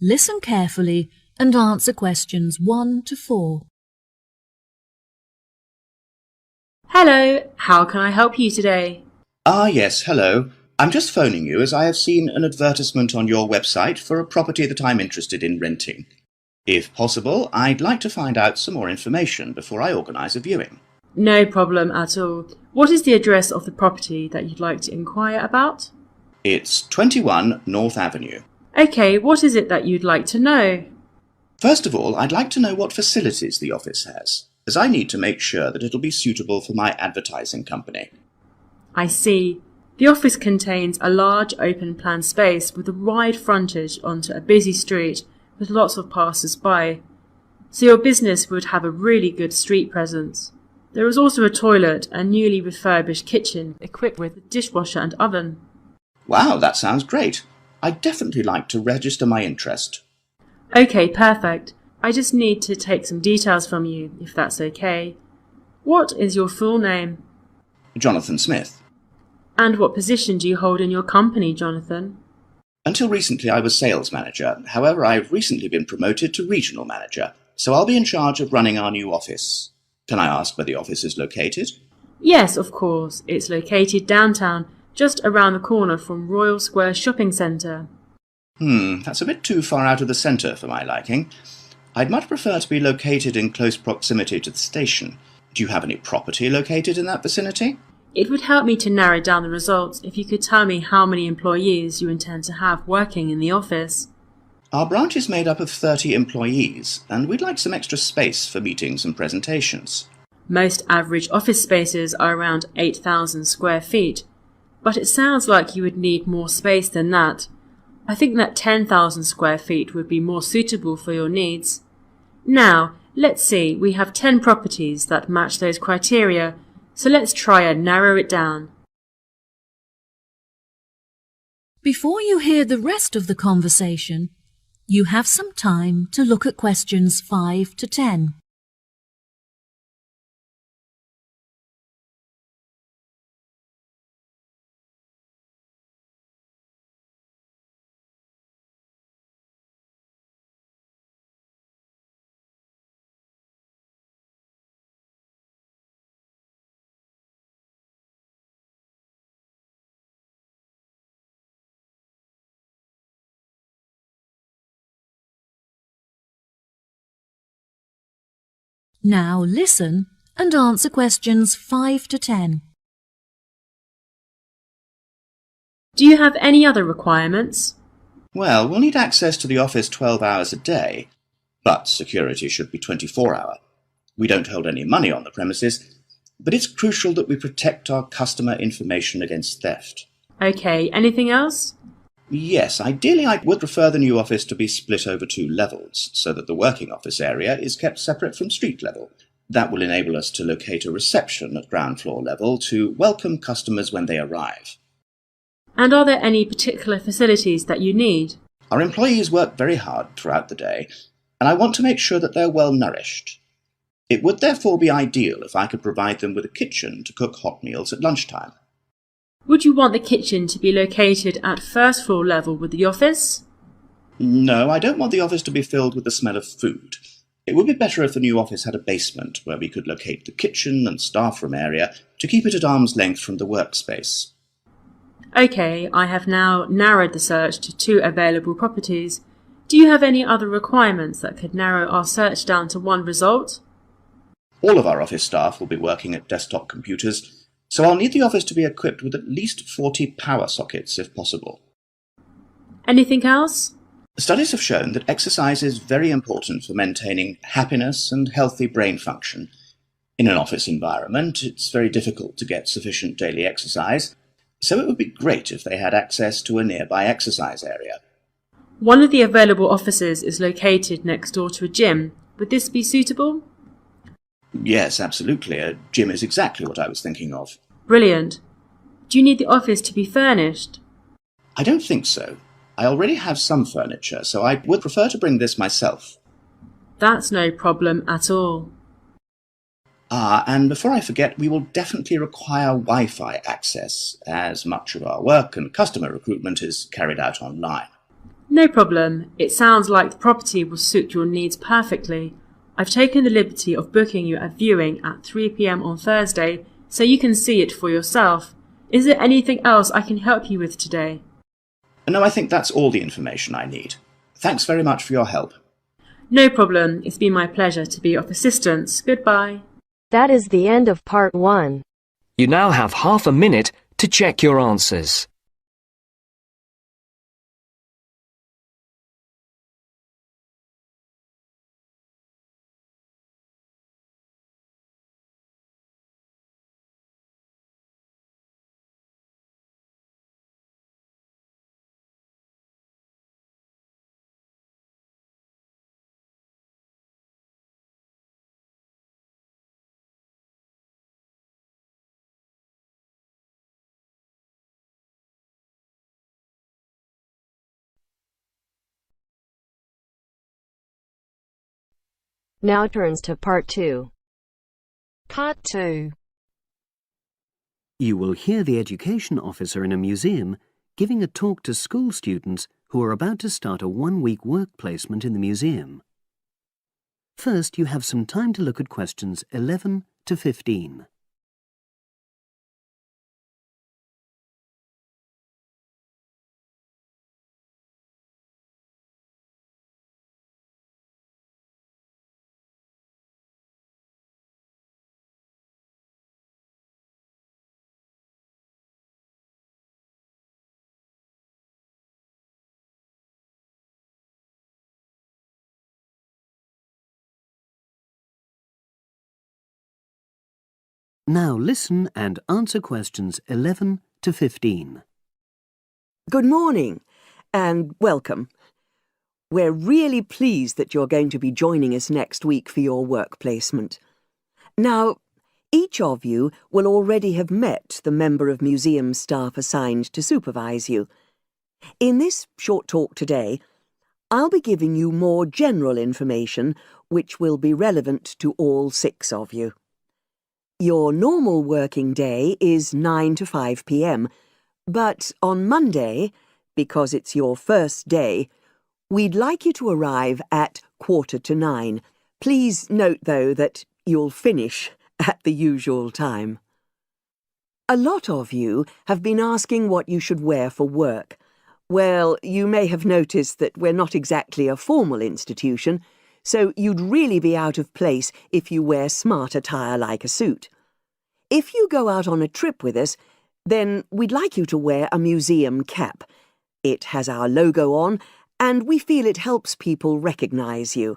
Listen carefully and answer questions 1 to 4. Hello, how can I help you today? Yes, hello. I'm just phoning you as I have seen an advertisement on your website for a property that I'm interested in renting. If possible, I'd like to find out some more information before I organise a viewing. No problem at all. What is the address of the property that you'd like to inquire about? It's 21 North Avenue. Okay, what is it that you'd like to know? First of all, I'd like to know what facilities the office has, as I need to make sure that it'll be suitable for my advertising company. I see. The office contains a large open-plan space with a wide frontage onto a busy street with lots of passers-by, so your business would have a really good street presence. There is also a toilet and newly refurbished kitchen equipped with a dishwasher and oven. Wow, that sounds great. I'd definitely like to register my interest. Okay, perfect. I just need to take some details from you, if that's okay. What is your full name? Jonathan Smith. And what position do you hold in your company, Jonathan? Until recently I was sales manager. However, I've recently been promoted to regional manager, so I'll be in charge of running our new office. Can I ask where the office is located? Yes, of course. It's located downtown, just around the corner from Royal Square Shopping Centre. That's a bit too far out of the centre for my liking. I'd much prefer to be located in close proximity to the station. Do you have any property located in that vicinity? It would help me to narrow down the results if you could tell me how many employees you intend to have working in the office. Our branch is made up of 30 employees, and we'd like some extra space for meetings and presentations. Most average office spaces are around 8,000 square feet, but it sounds like you would need more space than that. I think that 10,000 square feet would be more suitable for your needs. Now, let's see, we have 10 properties that match those criteria, so let's try and narrow it down. Before you hear the rest of the conversation, you have some time to look at questions 5 to 10. Now listen and answer questions 5 to 10. Do you have any other requirements? Well, we'll need access to the office 12 hours a day, but security should be 24-hour. We don't hold any money on the premises, but it's crucial that we protect our customer information against theft. Okay, anything else? Yes, ideally I would prefer the new office to be split over 2 levels, so that the working office area is kept separate from street level. That will enable us to locate a reception at ground floor level to welcome customers when they arrive. And are there any particular facilities that you need? Our employees work very hard throughout the day, and I want to make sure that they're well nourished. It would therefore be ideal if I could provide them with a kitchen to cook hot meals at lunchtime. Would you want the kitchen to be located at first floor level with the office? No, I don't want the office to be filled with the smell of food. It would be better if the new office had a basement where we could locate the kitchen and staff room area to keep it at arm's length from the workspace. Okay, I have now narrowed the search to 2 available properties. Do you have any other requirements that could narrow our search down to 1 result? All of our office staff will be working at desktop computers, so I'll need the office to be equipped with at least 40 power sockets if possible. Anything else? Studies have shown that exercise is very important for maintaining happiness and healthy brain function. In an office environment, it's very difficult to get sufficient daily exercise, so it would be great if they had access to a nearby exercise area. One of the available offices is located next door to a gym. Would this be suitable? Yes, absolutely. A gym is exactly what I was thinking of. Brilliant. Do you need the office to be furnished? I don't think so. I already have some furniture, so I would prefer to bring this myself. That's no problem at all. And before I forget, we will definitely require Wi-Fi access, as much of our work and customer recruitment is carried out online. No problem. It sounds like the property will suit your needs perfectly. I've taken the liberty of booking you a viewing at 3 p.m. on Thursday, so you can see it for yourself. Is there anything else I can help you with today? No, I think that's all the information I need. Thanks very much for your help. No problem. It's been my pleasure to be of assistance. Goodbye. That is the end of part 1. You now have half a minute to check your answers. Now turns to part 2. Part 2. You will hear the education officer in a museum giving a talk to school students who are about to start a 1-week work placement in the museum. First, you have some time to look at questions 11 to 15. Now listen and answer questions 11 to 15. Good morning and welcome. We're really pleased that you're going to be joining us next week for your work placement. Now, each of you will already have met the member of museum staff assigned to supervise you. In this short talk today, I'll be giving you more general information which will be relevant to all 6 of you. Your normal working day is 9 to 5 p.m, but on Monday, because it's your first day, we'd like you to arrive at 8:45. Please note, though, that you'll finish at the usual time. A lot of you have been asking what you should wear for work. Well, you may have noticed that we're not exactly a formal institution, so you'd really be out of place if you wear smart attire like a suit. If you go out on a trip with us, then we'd like you to wear a museum cap. It has our logo on, and we feel it helps people recognise you.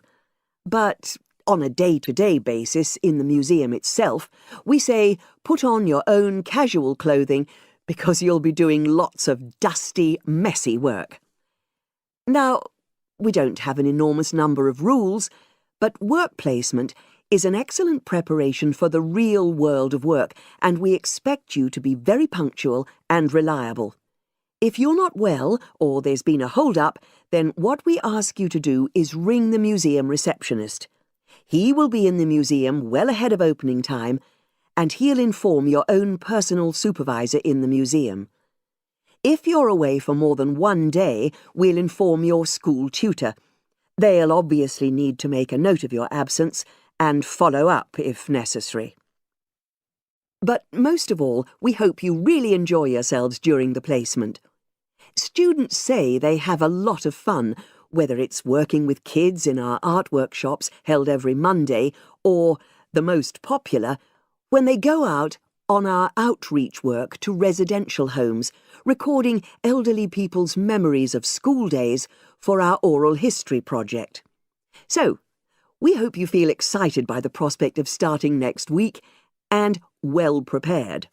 But on a day-to-day basis in the museum itself, we say put on your own casual clothing because you'll be doing lots of dusty, messy work. Now, we don't have an enormous number of rules, but work placement is an excellent preparation for the real world of work, and we expect you to be very punctual and reliable. If you're not well, or there's been a hold-up, then what we ask you to do is ring the museum receptionist. He will be in the museum well ahead of opening time, and he'll inform your own personal supervisor in the museum. If you're away for more than 1 day, we'll inform your school tutor. They'll obviously need to make a note of your absence and follow up if necessary. But most of all, we hope you really enjoy yourselves during the placement. Students say they have a lot of fun, whether it's working with kids in our art workshops held every Monday, or, the most popular, when they go out on our outreach work to residential homes, recording elderly people's memories of school days for our oral history project. So, we hope you feel excited by the prospect of starting next week and well prepared.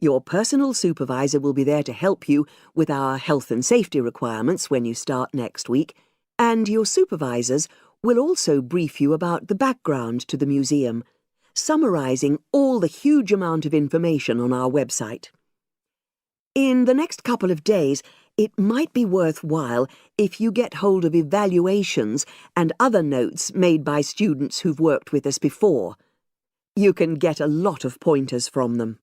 Your personal supervisor will be there to help you with our health and safety requirements when you start next week, and your supervisors will also brief you about the background to the museum, summarising all the huge amount of information on our website. In the next couple of days, it might be worthwhile if you get hold of evaluations and other notes made by students who've worked with us before. You can get a lot of pointers from them.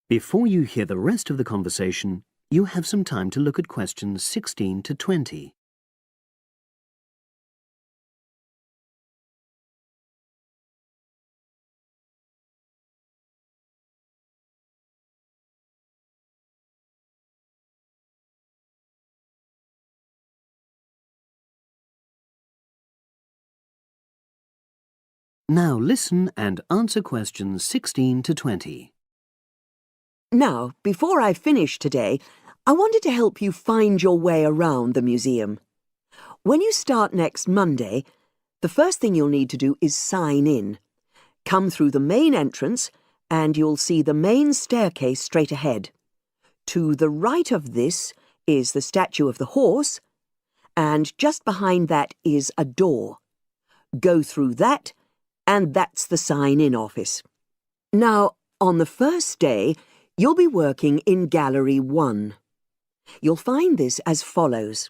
Before you hear the rest of the conversation, You have some time to look at questions 16 to 20. Now listen and answer questions 16 to 20. Now, before I finish today, I wanted to help you find your way around the museum. When you start next Monday, the first thing you'll need to do is sign in. Come through the main entrance and you'll see the main staircase straight ahead. To the right of this is the statue of the horse, and just behind that is a door. Go through that, and that's the sign-in office. Now, on the first day, you'll be working in Gallery 1. You'll find this as follows.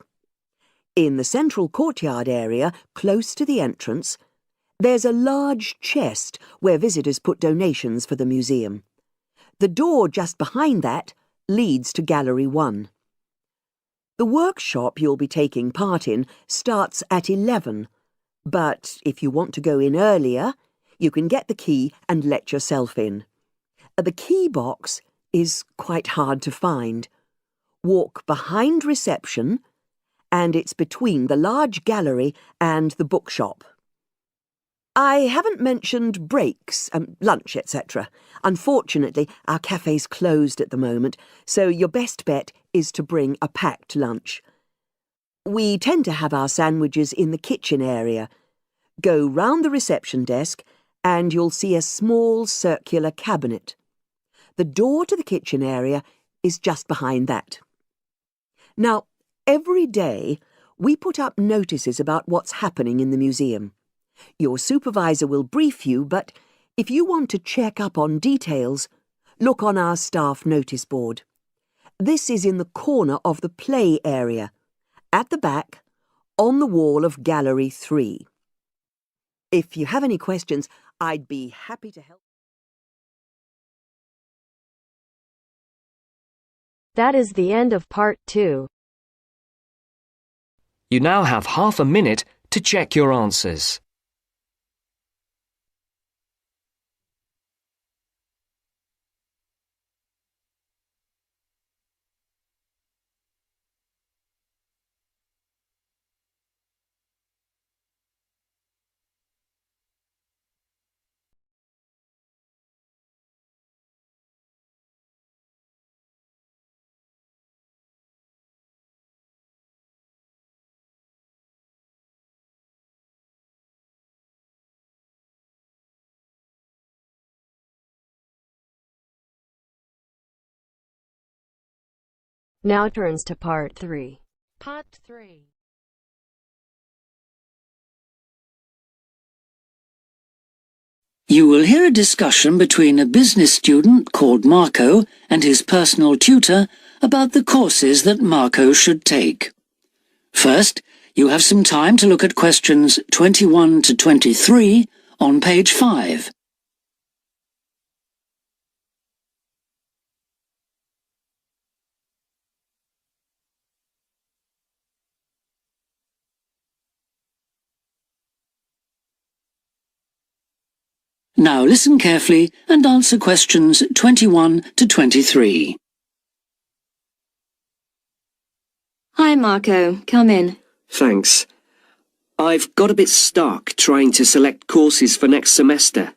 In the central courtyard area, close to the entrance, there's a large chest where visitors put donations for the museum. The door just behind that leads to Gallery 1. The workshop you'll be taking part in starts at 11, but if you want to go in earlier, you can get the key and let yourself in. The key box is quite hard to find. Walk behind reception, and it's between the large gallery and the bookshop. I haven't mentioned breaks, lunch, etc. Unfortunately, our cafe's closed at the moment, so your best bet is to bring a packed lunch. We tend to have our sandwiches in the kitchen area. Go round the reception desk and you'll see a small circular cabinet. The door to the kitchen area is just behind that. Now, every day we put up notices about what's happening in the museum. Your supervisor will brief you, but if you want to check up on details, look on our staff notice board. This is in the corner of the play area, at the back, on the wall of Gallery 3. If you have any questions, I'd be happy to help. That is the end of part 2. You now have half a minute to check your answers. Now turns to part 3. Part 3. You will hear a discussion between a business student called Marco and his personal tutor about the courses that Marco should take. First, you have some time to look at questions 21 to 23 on page 5. Now listen carefully and answer questions 21 to 23. Hi, Marco. Come in. Thanks. I've got a bit stuck trying to select courses for next semester.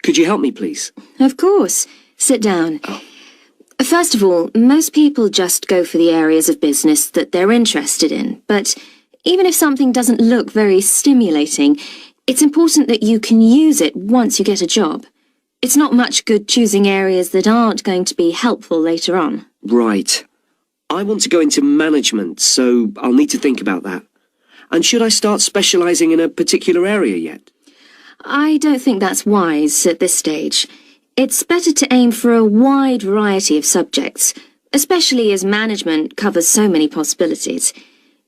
Could you help me, please? Of course. Sit down. First of all, most people just go for the areas of business that they're interested in, but even if something doesn't look very stimulating, it's important that you can use it once you get a job. It's not much good choosing areas that aren't going to be helpful later on. Right. I want to go into management, so I'll need to think about that. And should I start specialising in a particular area yet? I don't think that's wise at this stage. It's better to aim for a wide variety of subjects, especially as management covers so many possibilities.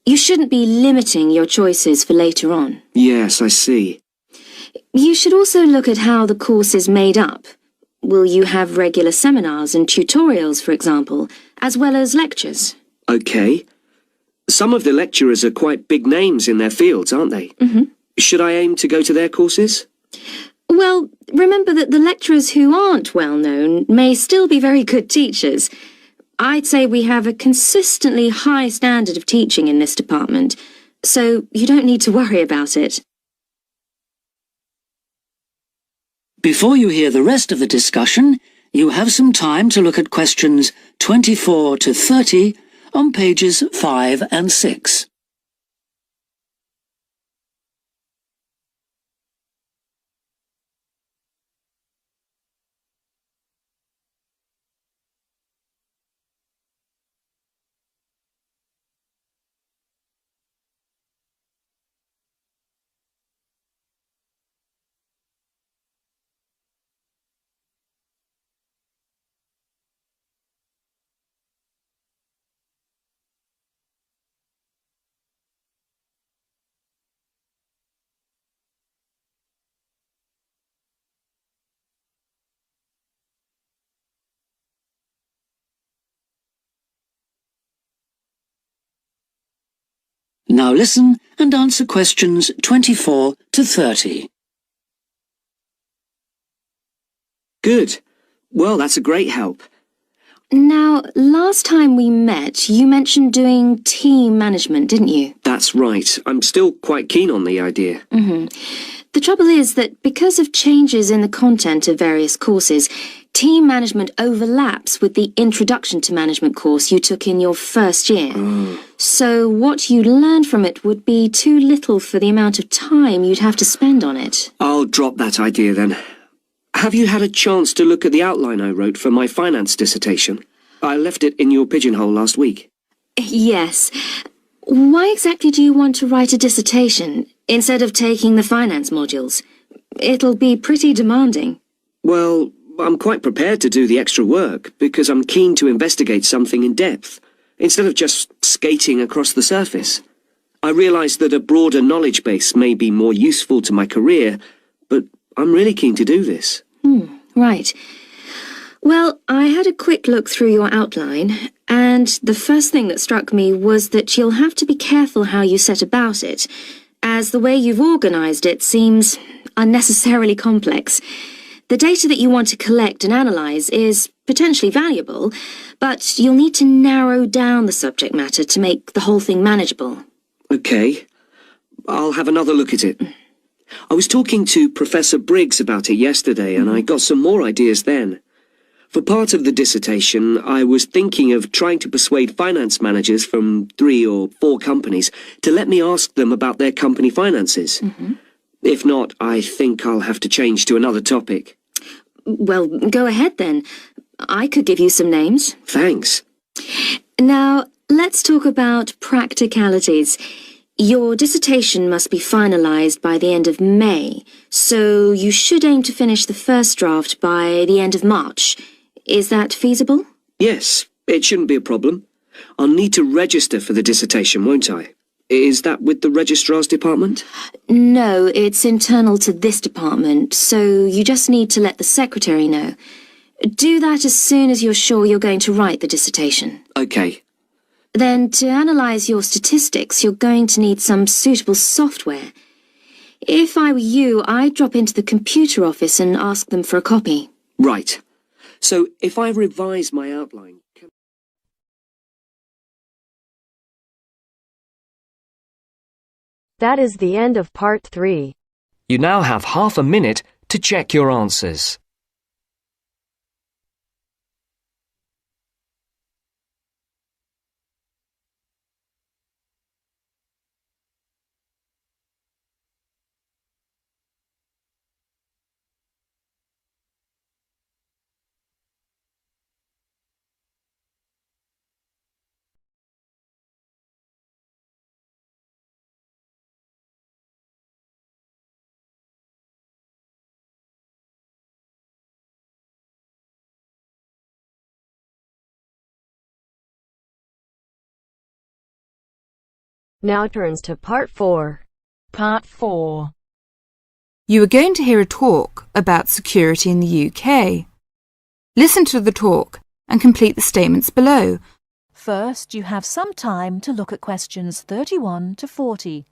You shouldn't be limiting your choices for later on. Yes, I see. You should also look at how the course is made up. Will you have regular seminars and tutorials, for example, as well as lectures. OK. Some of the lecturers are quite big names in their fields, aren't they? Should I aim to go to their courses? Well, remember that the lecturers who aren't well known may still be very good teachers. I'd say we have a consistently high standard of teaching in this department, so you don't need to worry about it. Before you hear the rest of the discussion, you have some time to look at questions 24 to 30 on pages 5 and 6. Now listen and answer questions 24 to 30. Good. Well, that's a great help. Now, last time we met, you mentioned doing team management, didn't you? That's right. I'm still quite keen on the idea. The trouble is that because of changes in the content of various courses, team management overlaps with the Introduction to Management course you took in your first year. So what you learned from it would be too little for the amount of time you'd have to spend on it. I'll drop that idea then. Have you had a chance to look at the outline I wrote for my finance dissertation? I left it in your pigeonhole last week. Yes. Why exactly do you want to write a dissertation instead of taking the finance modules? It'll be pretty demanding. Well, I'm quite prepared to do the extra work because I'm keen to investigate something in depth, instead of just skating across the surface. I realise that a broader knowledge base may be more useful to my career, but I'm really keen to do this. Right. Well, I had a quick look through your outline, and the first thing that struck me was that you'll have to be careful how you set about it, as the way you've organised it seems unnecessarily complex. The data that you want to collect and analyse is potentially valuable, but you'll need to narrow down the subject matter to make the whole thing manageable. OK. I'll have another look at it. I was talking to Professor Briggs about it yesterday, and I got some more ideas then. For part of the dissertation, I was thinking of trying to persuade finance managers from 3 or 4 companies to let me ask them about their company finances. If not, I think I'll have to change to another topic. Well, go ahead then. I could give you some names. Thanks. Now, let's talk about practicalities. Your dissertation must be finalised by the end of May, so you should aim to finish the first draft by the end of March. Is that feasible? Yes, it shouldn't be a problem. I'll need to register for the dissertation, won't I? Is that with the registrar's department? No, it's internal to this department, so you just need to let the secretary know. Do that as soon as you're sure you're going to write the dissertation. OK. Then, to analyse your statistics, you're going to need some suitable software. If I were you, I'd drop into the computer office and ask them for a copy. Right. So, if I revise my outline... That is the end of part 3. You now have half a minute to check your answers. Now turns to part 4. Part 4. You are going to hear a talk about security in the UK. Listen to the talk and complete the statements below. First, you have some time to look at questions 31 to 40.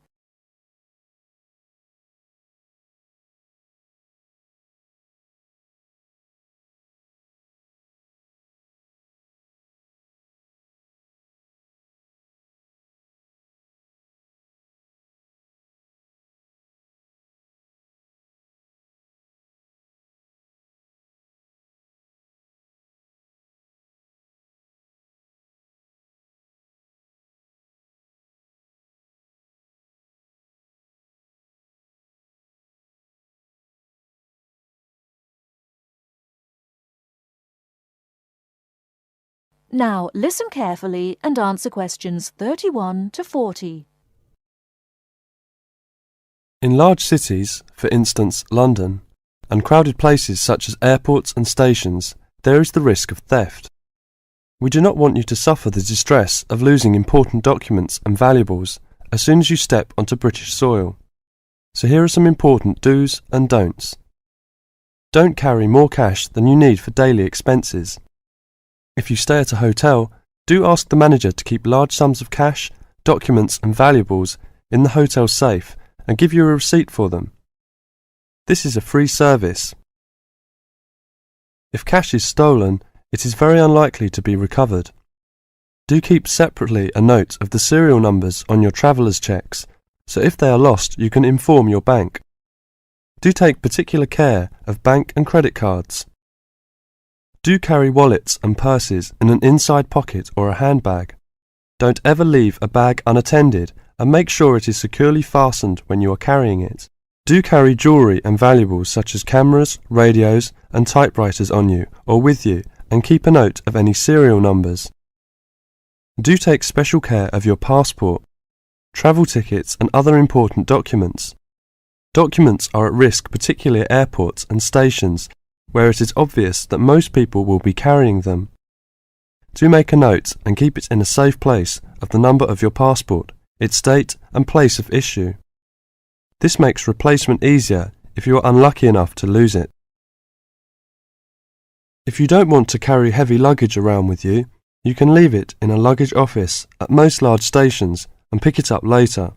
Now listen carefully and answer questions 31 to 40. In large cities, for instance London, and crowded places such as airports and stations, there is the risk of theft. We do not want you to suffer the distress of losing important documents and valuables as soon as you step onto British soil. So here are some important do's and don'ts. Don't carry more cash than you need for daily expenses. If you stay at a hotel, do ask the manager to keep large sums of cash, documents and valuables in the hotel safe and give you a receipt for them. This is a free service. If cash is stolen, it is very unlikely to be recovered. Do keep separately a note of the serial numbers on your traveller's checks, so if they are lost you can inform your bank. Do take particular care of bank and credit cards. Do carry wallets and purses in an inside pocket or a handbag. Don't ever leave a bag unattended and make sure it is securely fastened when you are carrying it. Do carry jewellery and valuables such as cameras, radios and typewriters on you or with you and keep a note of any serial numbers. Do take special care of your passport, travel tickets and other important documents. Documents are at risk particularly at airports and stations where it is obvious that most people will be carrying them. Do make a note and keep it in a safe place of the number of your passport, its date and place of issue. This makes replacement easier if you are unlucky enough to lose it. If you don't want to carry heavy luggage around with you, you can leave it in a luggage office at most large stations and pick it up later.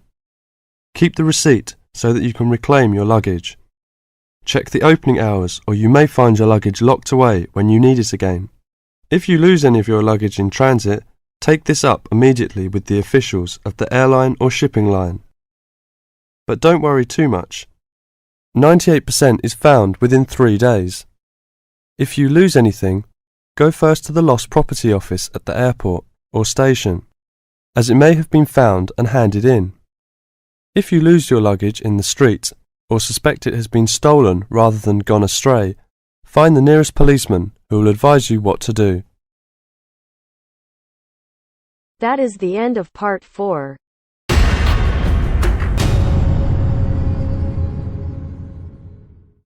Keep the receipt so that you can reclaim your luggage. Check the opening hours or you may find your luggage locked away when you need it again. If you lose any of your luggage in transit, take this up immediately with the officials of the airline or shipping line. But don't worry too much. 98% is found within 3 days. If you lose anything, go first to the lost property office at the airport or station, as it may have been found and handed in. If you lose your luggage in the street, or suspect it has been stolen rather than gone astray, find the nearest policeman who will advise you what to do. That is the end of part 4.